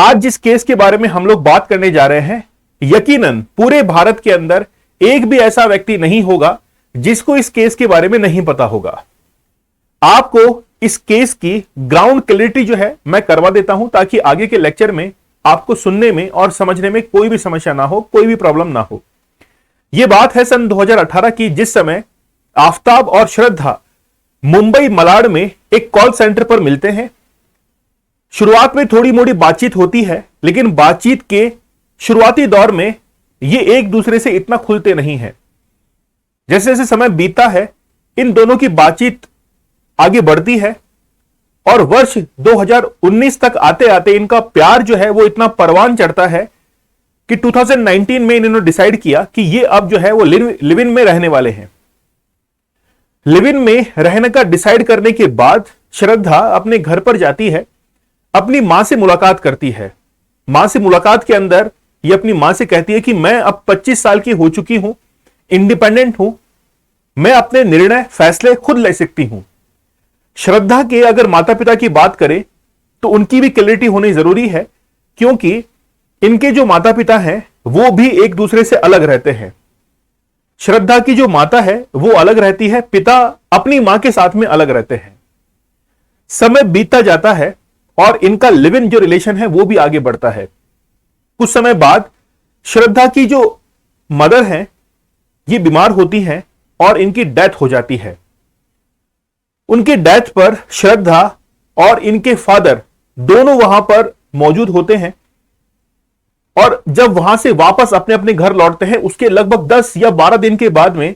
आज जिस केस के बारे में हम लोग बात करने जा रहे हैं, यकीनन पूरे भारत के अंदर एक भी ऐसा व्यक्ति नहीं होगा जिसको इस केस के बारे में नहीं पता होगा। आपको इस केस की ग्राउंड क्लैरिटी जो है मैं करवा देता हूं, ताकि आगे के लेक्चर में आपको सुनने में और समझने में कोई भी समस्या ना हो, कोई भी प्रॉब्लम ना हो। यह बात है सन 2018 की, जिस समय आफताब और श्रद्धा मुंबई मलाड में एक कॉल सेंटर पर मिलते हैं। शुरुआत में थोड़ी मोड़ी बातचीत होती है, लेकिन बातचीत के शुरुआती दौर में ये एक दूसरे से इतना खुलते नहीं है। जैसे जैसे समय बीतता है, इन दोनों की बातचीत आगे बढ़ती है और वर्ष 2019 तक आते आते इनका प्यार जो है वो इतना परवान चढ़ता है कि 2019 में इन्होंने डिसाइड किया कि ये अब जो है वो लिव इन में रहने वाले हैं। लिव इन में रहने का डिसाइड करने के बाद श्रद्धा अपने घर पर जाती है, अपनी मां से मुलाकात करती है। मां से मुलाकात के अंदर ये अपनी मां से कहती है कि मैं अब 25 साल की हो चुकी हूं, इंडिपेंडेंट हूं, मैं अपने निर्णय फैसले खुद ले सकती हूं। श्रद्धा के अगर माता पिता की बात करें तो उनकी भी क्लैरिटी होनी जरूरी है, क्योंकि इनके जो माता पिता हैं वो भी एक दूसरे से अलग रहते हैं। श्रद्धा की जो माता है वो अलग रहती है, पिता अपनी मां के साथ में अलग रहते हैं। समय बीतता जाता है और इनका लिव इन जो रिलेशन है वो भी आगे बढ़ता है। कुछ समय बाद श्रद्धा की जो मदर हैं ये बीमार होती हैं और इनकी डेथ हो जाती है। उनके डेथ पर श्रद्धा और इनके फादर दोनों वहां पर मौजूद होते हैं और जब वहां से वापस अपने अपने घर लौटते हैं, उसके लगभग 10 या 12 दिन के बाद में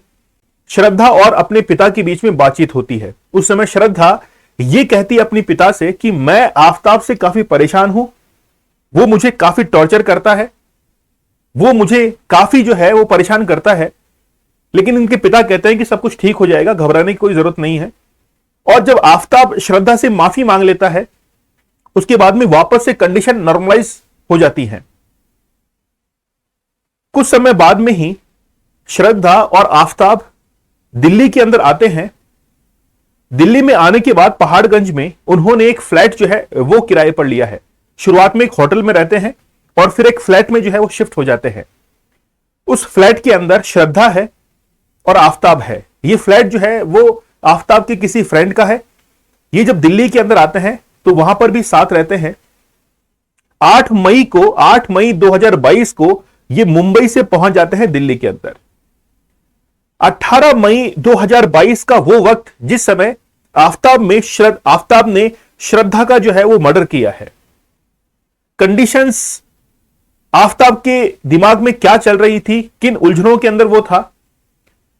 श्रद्धा और अपने पिता के बीच में बातचीत होती है। उस समय श्रद्धा ये कहती है अपने पिता से कि मैं आफताब से काफी परेशान हूं, वो मुझे काफी टॉर्चर करता है, वो मुझे काफी जो है वो परेशान करता है। लेकिन इनके पिता कहते हैं कि सब कुछ ठीक हो जाएगा, घबराने की कोई जरूरत नहीं है। और जब आफताब श्रद्धा से माफी मांग लेता है, उसके बाद में वापस से कंडीशन नॉर्मलाइज हो जाती है। कुछ समय बाद में ही श्रद्धा और आफताब दिल्ली के अंदर आते हैं। दिल्ली में आने के बाद पहाड़गंज में उन्होंने एक फ्लैट जो है वो किराए पर लिया है। शुरुआत में एक होटल में रहते हैं और फिर एक फ्लैट में जो है वो शिफ्ट हो जाते हैं। उस फ्लैट के अंदर श्रद्धा है और आफताब है। ये फ्लैट जो है वो आफताब के किसी फ्रेंड का है। ये जब दिल्ली के अंदर आते हैं तो वहां पर भी साथ रहते हैं। 8 मई 2022 को ये मुंबई से पहुंच जाते हैं दिल्ली के अंदर। 18 मई 2022 का वो वक्त जिस समय आफताब ने श्रद्धा का जो है वो मर्डर किया है। कंडीशंस आफताब के दिमाग में क्या चल रही थी, किन उलझनों के अंदर वो था,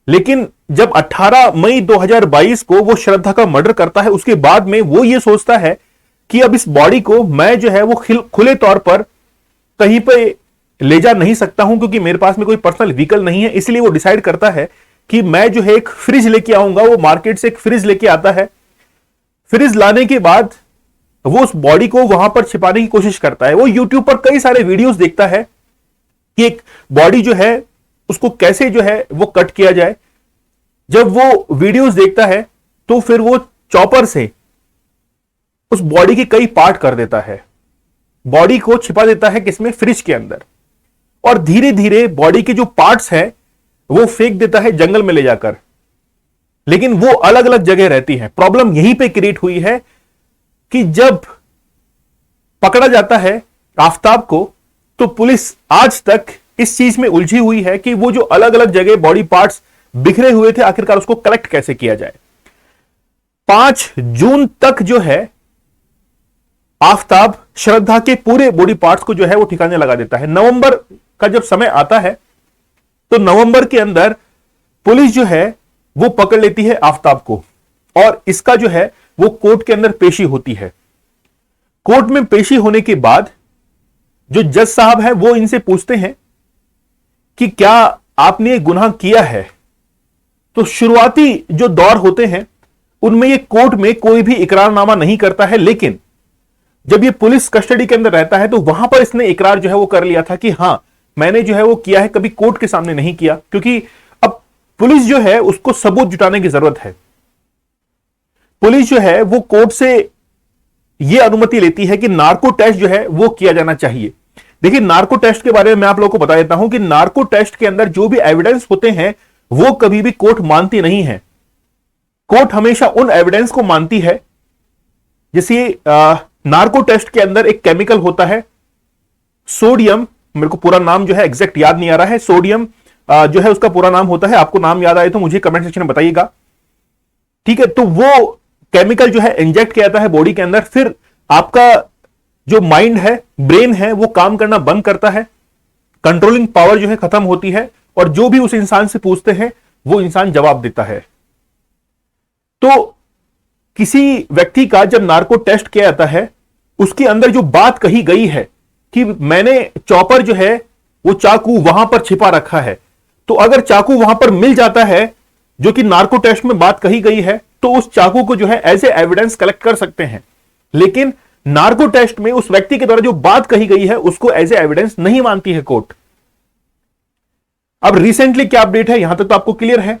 लेकिन जब 18 मई 2022 को वो श्रद्धा का मर्डर करता है, उसके बाद में वो ये सोचता है कि अब इस बॉडी को मैं जो है वो खुले तौर पर कहीं पे ले जा नहीं सकता हूं, क्योंकि मेरे पास में कोई पर्सनल व्हीकल नहीं है। इसलिए वो डिसाइड करता है कि मैं जो है एक फ्रिज लेके आऊंगा। वो मार्केट से एक फ्रिज लेके आता है। फ्रिज लाने के बाद वो उस बॉडी को वहां पर छिपाने की कोशिश करता है। वो यूट्यूब पर कई सारे वीडियोस देखता है कि एक बॉडी जो है उसको कैसे जो है वो कट किया जाए। जब वो वीडियोस देखता है तो फिर वो चॉपर से उस बॉडी के कई पार्ट कर देता है, बॉडी को छिपा देता है किसमें, फ्रिज के अंदर। और धीरे धीरे बॉडी के जो पार्ट्स हैं वो फेंक देता है जंगल में ले जाकर। लेकिन वो अलग अलग जगह रहती है। प्रॉब्लम यहीं पे क्रिएट हुई है कि जब पकड़ा जाता है आफताब को, तो पुलिस आज तक इस चीज में उलझी हुई है कि वो जो अलग अलग जगह बॉडी पार्ट्स बिखरे हुए थे, आखिरकार उसको कलेक्ट कैसे किया जाए। 5 जून तक जो है आफताब श्रद्धा के पूरे बॉडी पार्ट्स को जो है वो ठिकाने लगा देता है। नवंबर का जब समय आता है तो नवंबर के अंदर पुलिस जो है वो पकड़ लेती है आफताब को और इसका जो है वो कोर्ट के अंदर पेशी होती है। कोर्ट में पेशी होने के बाद जो जज साहब है वो इनसे पूछते हैं कि क्या आपने ये गुनाह किया है। तो शुरुआती जो दौर होते हैं उनमें ये कोर्ट में कोई भी इकरारनामा नहीं करता है, लेकिन जब ये पुलिस कस्टडी के अंदर रहता है तो वहां पर इसने इकरार जो है वो कर लिया था कि हां मैंने जो है वो किया है, कभी कोर्ट के सामने नहीं किया, क्योंकि अब पुलिस जो है उसको सबूत जुटाने की जरूरत है। पुलिस जो है वो कोर्ट से यह अनुमति लेती है कि नार्को टेस्ट जो है वो किया जाना चाहिए। देखिए, नार्को टेस्ट के बारे में मैं आप लोगों को बता देता हूं कि नार्को टेस्ट के अंदर जो भी एविडेंस होते हैं वो कभी भी कोर्ट मानती नहीं है। कोर्ट हमेशा उन एविडेंस को मानती है। जैसे नार्को टेस्ट के अंदर एक केमिकल होता है सोडियम, मेरे को पूरा नाम जो है एग्जैक्ट याद नहीं आ रहा है, सोडियम जो है उसका पूरा नाम होता है, आपको नाम याद आए तो मुझे कमेंट सेक्शन में बताइएगा, ठीक है। तो वो केमिकल जो है इंजेक्ट किया जाता है बॉडी के अंदर, फिर आपका जो माइंड है, ब्रेन है, वो काम करना बंद करता है, कंट्रोलिंग पावर जो है खत्म होती है, और जो भी उस इंसान से पूछते हैं वो इंसान जवाब देता है। तो किसी व्यक्ति का जब नार्को टेस्ट किया जाता है, उसके अंदर जो बात कही गई है कि मैंने चॉपर जो है वो चाकू वहां पर छिपा रखा है, तो अगर चाकू वहां पर मिल जाता है जो कि नार्को टेस्ट में बात कही गई है, तो उस चाकू को जो है एज ए एविडेंस कलेक्ट कर सकते हैं। लेकिन नार्को टेस्ट में उस व्यक्ति के द्वारा जो बात कही गई है उसको एज ए एविडेंस नहीं मानती है कोर्ट। अब रिसेंटली क्या अपडेट है, यहां तक तो आपको क्लियर है।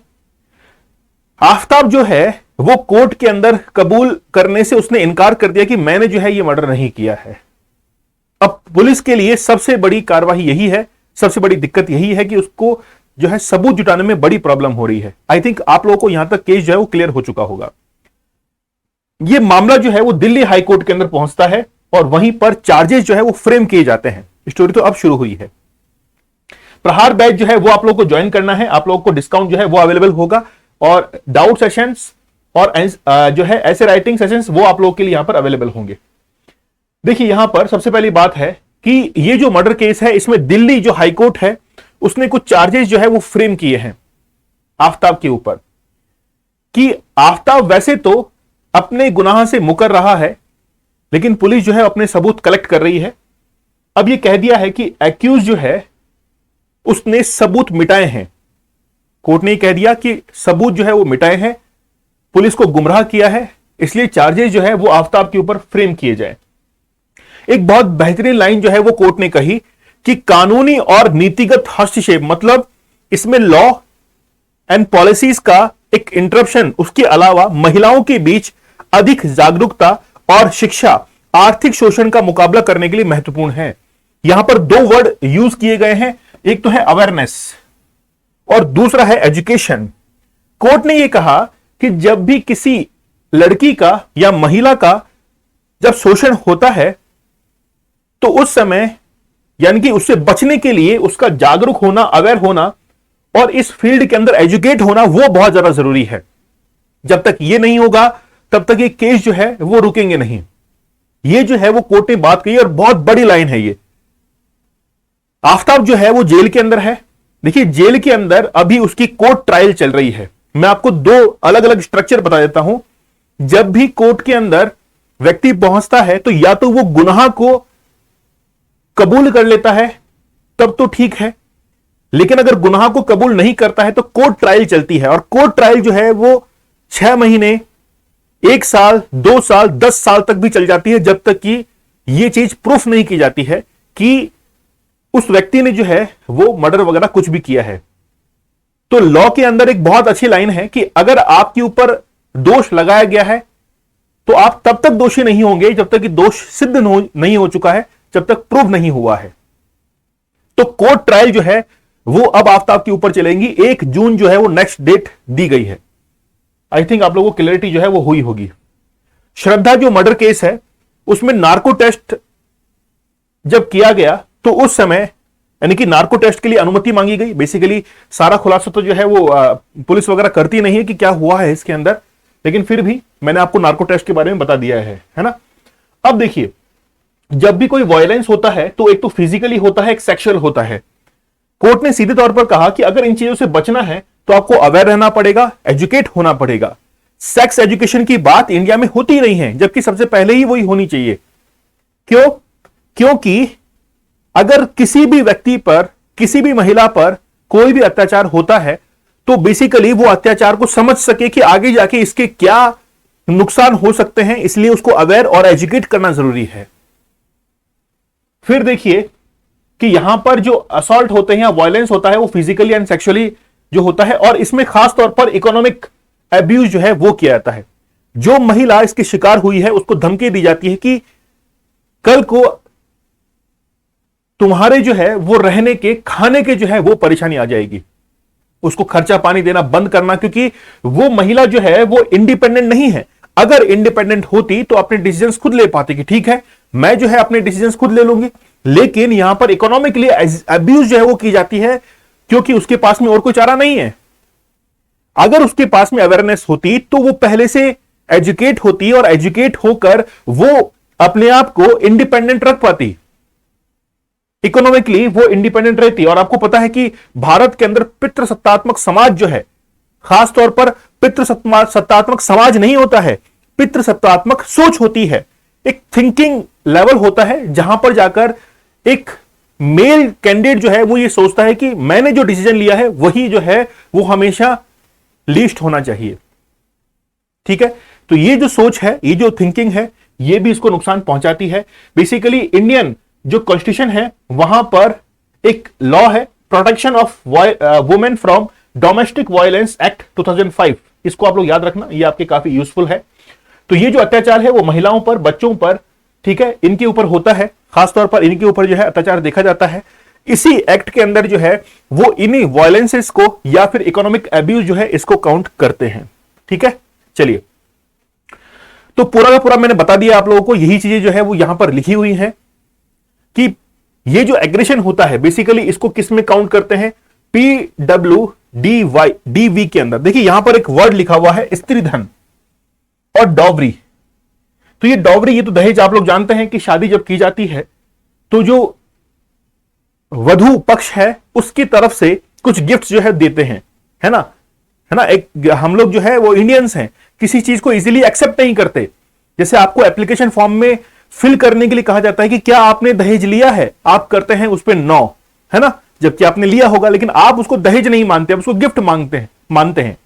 आफ्ताब जो है वो कोर्ट के अंदर कबूल करने से उसने इनकार कर दिया कि मैंने जो है ये मर्डर नहीं किया है। अब पुलिस के लिए सबसे बड़ी कार्रवाई यही है, सबसे बड़ी दिक्कत यही है कि उसको जो है सबूत जुटाने में बड़ी प्रॉब्लम हो रही है। आई थिंक आप लोगों को यहां तक केस जो है वो क्लियर हो चुका होगा। यह मामला जो है वो दिल्ली हाई कोर्ट के अंदर पहुंचता है और वहीं पर चार्जेस जो है वो फ्रेम किए जाते हैं। स्टोरी तो अब शुरू हुई है। प्रहार बैच जो है वो आप लोगों को ज्वाइन करना है, आप लोगों को डिस्काउंट जो है वो अवेलेबल होगा, और डाउट सेशंस और जो है ऐसे राइटिंग सेशंस वो आप लोगों के लिए यहां पर अवेलेबल होंगे। देखिए, यहां पर सबसे पहली बात है कि ये जो मर्डर केस है इसमें दिल्ली जो हाई कोर्ट है उसने कुछ चार्जेस जो है वो फ्रेम किए हैं आफ्ताब के ऊपर, कि आफ्ताब वैसे तो अपने गुनाह से मुकर रहा है, लेकिन पुलिस जो है अपने सबूत कलेक्ट कर रही है। अब ये कह दिया है कि एक्यूज जो है उसने सबूत मिटाए हैं। कोर्ट ने कह दिया कि सबूत जो है वो मिटाए हैं, पुलिस को गुमराह किया है, इसलिए चार्जेस जो है वो आफ्ताब के ऊपर फ्रेम किए जाए। एक बहुत बेहतरीन लाइन जो है वो कोर्ट ने कही कि कानूनी और नीतिगत हस्तक्षेप, मतलब इसमें लॉ एंड पॉलिसीज का एक इंटरप्शन, उसके अलावा महिलाओं के बीच अधिक जागरूकता और शिक्षा आर्थिक शोषण का मुकाबला करने के लिए महत्वपूर्ण है। यहां पर दो वर्ड यूज किए गए हैं, एक तो है अवेयरनेस और दूसरा है एजुकेशन। कोर्ट ने यह कहा कि जब भी किसी लड़की का या महिला का जब शोषण होता है तो उस समय यानी कि उससे बचने के लिए उसका जागरूक होना, अवेयर होना और इस फील्ड के अंदर एजुकेट होना वो बहुत ज्यादा जरूरी है। जब तक ये नहीं होगा तब तक ये केस जो है वो रुकेंगे नहीं। ये जो है वो कोर्ट ने बात कही और बहुत बड़ी लाइन है ये। आफ्ताब जो है वो जेल के अंदर है। देखिए, जेल के अंदर अभी उसकी कोर्ट ट्रायल चल रही है। मैं आपको दो अलग अलग स्ट्रक्चर बता देता हूं। जब भी कोर्ट के अंदर व्यक्ति पहुंचता है तो या तो वो गुनाह को कबूल कर लेता है, तब तो ठीक है, लेकिन अगर गुनाह को कबूल नहीं करता है तो कोर्ट ट्रायल चलती है। और कोर्ट ट्रायल जो है वो 6 महीने, 1 साल, 2 साल, 10 साल तक भी चल जाती है, जब तक कि यह चीज प्रूफ नहीं की जाती है कि उस व्यक्ति ने जो है वो मर्डर वगैरह कुछ भी किया है। तो लॉ के अंदर एक बहुत अच्छी लाइन है कि अगर आपके ऊपर दोष लगाया गया है तो आप तब तक दोषी नहीं होंगे जब तक कि दोष सिद्ध नहीं हो चुका है, जब तक प्रूव नहीं हुआ है। तो कोर्ट ट्रायल जो है वो अब आफ्ताब के ऊपर चलेंगी। 1 जून जो है वो नेक्स्ट डेट दी गई है। आई थिंक आप लोगों को क्लैरिटी जो है वो हुई होगी। श्रद्धा जो मर्डर केस है उसमें नार्को टेस्ट जब किया गया तो उस समय यानी कि नार्को टेस्ट के लिए अनुमति मांगी गई। बेसिकली सारा खुलासा तो जो है वो पुलिस वगैरह करती नहीं है कि क्या हुआ है इसके अंदर, लेकिन फिर भी मैंने आपको नार्को टेस्ट के बारे में बता दिया है ना। अब देखिए, जब भी कोई वायलेंस होता है तो एक तो फिजिकली होता है, एक सेक्सुअल होता है। कोर्ट ने सीधे तौर पर कहा कि अगर इन चीजों से बचना है तो आपको अवेयर रहना पड़ेगा, एजुकेट होना पड़ेगा। सेक्स एजुकेशन की बात इंडिया में होती नहीं है, जबकि सबसे पहले ही वही होनी चाहिए। क्यों? क्योंकि अगर किसी भी व्यक्ति पर, किसी भी महिला पर कोई भी अत्याचार होता है तो बेसिकली वो अत्याचार को समझ सके कि आगे जाके इसके क्या नुकसान हो सकते हैं, इसलिए उसको अवेयर और एजुकेट करना जरूरी है। फिर देखिए कि यहां पर जो असॉल्ट होते हैं या वायलेंस होता है वो फिजिकली एंड सेक्सुअली जो होता है, और इसमें खास तौर पर इकोनॉमिक अब्यूज जो है वो किया जाता है। जो महिला इसकी शिकार हुई है उसको धमकी दी जाती है कि कल को तुम्हारे जो है वो रहने के खाने के जो है वो परेशानी आ जाएगी, उसको खर्चा पानी देना बंद करना, क्योंकि वो महिला जो है वो इंडिपेंडेंट नहीं है। अगर इंडिपेंडेंट होती तो अपने डिसीजंस खुद ले पाती कि ठीक है मैं जो है अपने डिसीजंस खुद ले लूंगी, लेकिन यहां पर इकोनॉमिकली अब्यूज जो है वो की जाती है क्योंकि उसके पास में और कोई चारा नहीं है। अगर उसके पास में अवेयरनेस होती तो वो पहले से एजुकेट होती और एजुकेट होकर वो अपने आप को इंडिपेंडेंट रख पाती, इकोनॉमिकली वो इंडिपेंडेंट रहती। और आपको पता है कि भारत के अंदर पितृसत्तात्मक समाज जो है, खासतौर पर पितृसत्तात्मक समाज नहीं होता है, पितृसत्तात्मक सोच होती है, एक थिंकिंग लेवल होता है जहां पर जाकर एक मेल कैंडिडेट जो है वो ये सोचता है कि मैंने जो डिसीजन लिया है वही जो है वो हमेशा लीस्ट होना चाहिए। ठीक है, तो ये जो सोच है, ये जो थिंकिंग है, ये भी इसको नुकसान पहुंचाती है। बेसिकली इंडियन जो कॉन्स्टिट्यूशन है वहां पर एक लॉ है, protection of women from domestic violence act 2005, इसको आप लोग याद रखना, ये आपके काफी यूजफुल है। तो ये जो अत्याचार है वो महिलाओं पर, बच्चों पर, ठीक है, इनके ऊपर होता है, खासतौर पर इनके ऊपर जो है अत्याचार देखा जाता है। इसी एक्ट के अंदर जो है वो इन्हीं वायलेंसेस को या फिर इकोनॉमिक एब्यूज जो है इसको काउंट करते हैं। ठीक है, चलिए, तो पूरा का पूरा मैंने बता दिया आप लोगों को, यही चीजें जो है वो यहां पर लिखी हुई हैं कि ये जो एग्रेशन होता है बेसिकली इसको किस में काउंट करते हैं, PWDY के अंदर। देखिए यहां पर एक वर्ड लिखा हुआ है स्त्री धन और डॉवरी। तो ये डॉवरी, ये तो दहेज आप लोग जानते हैं कि शादी जब की जाती है तो जो वधू पक्ष है उसकी तरफ से कुछ गिफ्ट्स जो है देते हैं, है ना, है ना। एक हम लोग जो है वो इंडियंस हैं, किसी चीज को इजीली एक्सेप्ट नहीं करते। जैसे आपको एप्लीकेशन फॉर्म में फिल करने के लिए कहा जाता है कि क्या आपने दहेज लिया है, आप करते हैं उस पर नो, है ना, जबकि आपने लिया होगा, लेकिन आप उसको दहेज नहीं मानते, आप उसको गिफ्ट मानते हैं,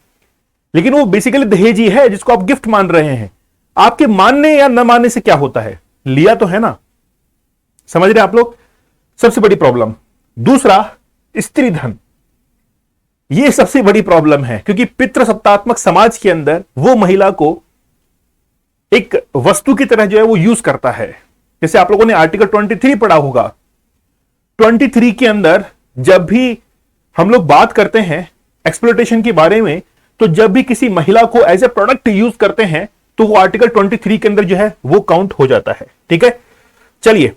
लेकिन वो बेसिकली दहेज ही है जिसको आप गिफ्ट मान रहे हैं। आपके मानने या न मानने से क्या होता है, लिया तो है ना, समझ रहे आप लोग, सबसे बड़ी प्रॉब्लम। दूसरा, स्त्री धन, यह सबसे बड़ी प्रॉब्लम है क्योंकि पितृसत्तात्मक समाज के अंदर वो महिला को एक वस्तु की तरह जो है वो यूज करता है। जैसे आप लोगों ने आर्टिकल 23 पढ़ा होगा, 23 के अंदर जब भी हम लोग बात करते हैं एक्सप्लॉयटेशन के बारे में, तो जब भी किसी महिला को एज ए प्रोडक्ट यूज करते हैं तो वो आर्टिकल 23 के अंदर जो है वो काउंट हो जाता है। ठीक है, चलिए,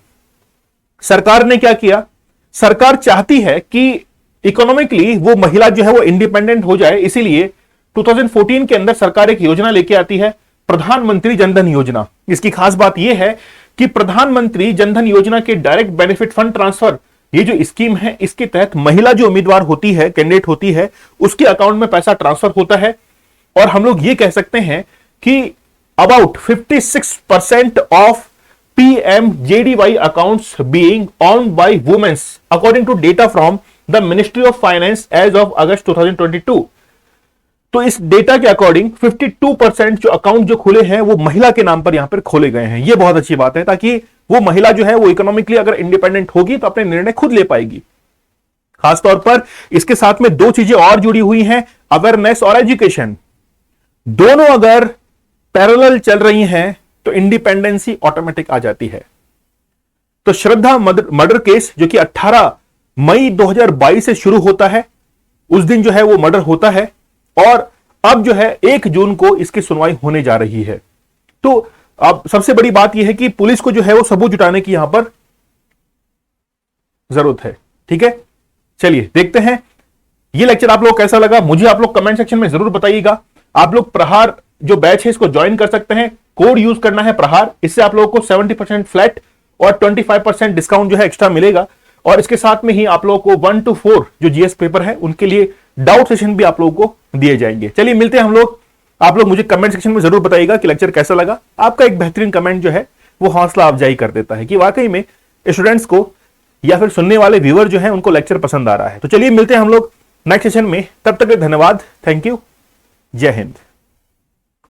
सरकार ने क्या किया, सरकार चाहती है कि इकोनॉमिकली वो महिला जो है वो इंडिपेंडेंट हो जाए, इसीलिए 2014 के अंदर सरकार एक योजना लेके आती है, प्रधानमंत्री जनधन योजना। इसकी खास बात यह है कि प्रधानमंत्री जनधन योजना के डायरेक्ट बेनिफिट फंड ट्रांसफर, ये जो स्कीम है, इसके तहत महिला जो उम्मीदवार होती है, कैंडिडेट होती है, उसके अकाउंट में पैसा ट्रांसफर होता है। और हम लोग ये कह सकते हैं कि about 56% of PMJDY accounts being owned by women according to data from the Ministry of Finance as of August 2022। तो इस डेटा के अकॉर्डिंग 52% जो अकाउंट जो खुले हैं वो महिला के नाम पर यहां पर खोले गए हैं। ये बहुत अच्छी बात है ताकि वो महिला जो है वो इकोनॉमिकली अगर इंडिपेंडेंट होगी तो अपने निर्णय खुद ले पाएगी। खासतौर पर इसके साथ में दो चीजें और जुड़ी हुई हैं, अवेयरनेस और एजुकेशन। दोनों अगर पैरेलल चल रही हैं तो इंडिपेंडेंसी ऑटोमेटिक आ जाती है। तो श्रद्धा मर्डर केस जो कि 18 मई 2022 से शुरू होता है, उस दिन जो है वो मर्डर होता है और अब जो है 1 जून को इसकी सुनवाई होने जा रही है। तो अब सबसे बड़ी बात यह है कि पुलिस को जो है वो सबूत जुटाने की यहां पर जरूरत है। ठीक है, चलिए देखते हैं ये लेक्चर आप लोग कैसा लगा, मुझे आप लोग कमेंट सेक्शन में जरूर बताइएगा। आप लोग प्रहार जो बैच है इसको ज्वाइन कर सकते हैं, कोड यूज करना है प्रहार, इससे आप लोगों को 70% फ्लैट और 25% डिस्काउंट जो है एक्स्ट्रा मिलेगा। और इसके साथ में ही आप लोगों को 1 to 4 जो जीएस पेपर है उनके लिए डाउट सेशन भी आप लोगों को दिए जाएंगे। चलिए मिलते हैं हम लोग, आप लोग मुझे कमेंट सेक्शन में जरूर बताइएगा कि लेक्चर कैसा लगा। आपका एक बेहतरीन कमेंट जो है वो हौसला अफजाई कर देता है कि वाकई में स्टूडेंट्स को या फिर सुनने वाले व्यूअर जो है उनको लेक्चर पसंद आ रहा है। तो चलिए मिलते हैं हम लोग नेक्स्ट सेशन में, तब तक धन्यवाद, थैंक यू, जय हिंद।